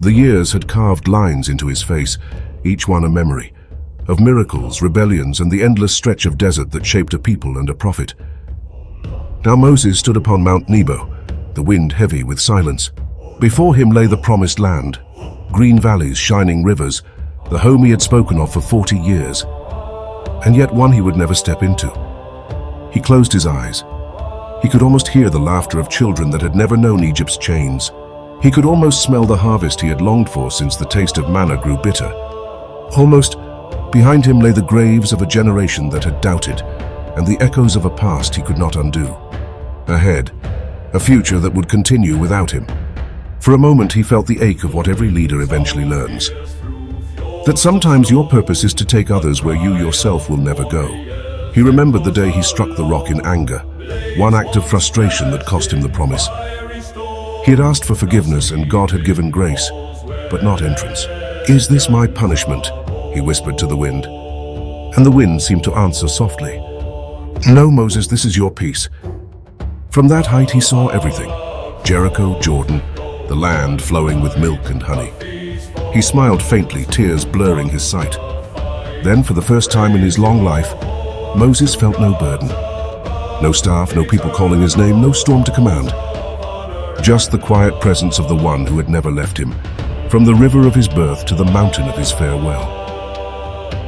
The years had carved lines into his face, each one a memory, of miracles, rebellions, and the endless stretch of desert that shaped a people and a prophet. Now Moses stood upon Mount Nebo, the wind heavy with silence. Before him lay the promised land, green valleys, shining rivers, the home he had spoken of for 40 years, and yet one he would never step into. He closed his eyes. He could almost hear the laughter of children that had never known Egypt's chains. He could almost smell the harvest he had longed for since the taste of manna grew bitter. Almost behind him lay the graves of a generation that had doubted, and the echoes of a past he could not undo. Ahead, a future that would continue without him. For a moment he felt the ache of what every leader eventually learns. That sometimes your purpose is to take others where you yourself will never go. He remembered the day he struck the rock in anger, one act of frustration that cost him the promise. He had asked for forgiveness and God had given grace, but not entrance. "Is this my punishment?" he whispered to the wind. And the wind seemed to answer softly. "No, Moses, this is your peace." From that height he saw everything. Jericho, Jordan, the land flowing with milk and honey. He smiled faintly, tears blurring his sight. Then, for the first time in his long life, Moses felt no burden. No staff, no people calling his name, no storm to command. Just the quiet presence of the one who had never left him, from the river of his birth to the mountain of his farewell.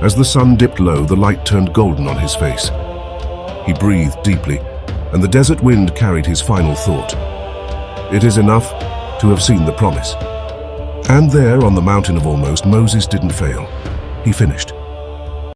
As the sun dipped low, the light turned golden on his face. He breathed deeply, and the desert wind carried his final thought. It is enough to have seen the promise. And there, on the mountain of almost, Moses didn't fail. He finished.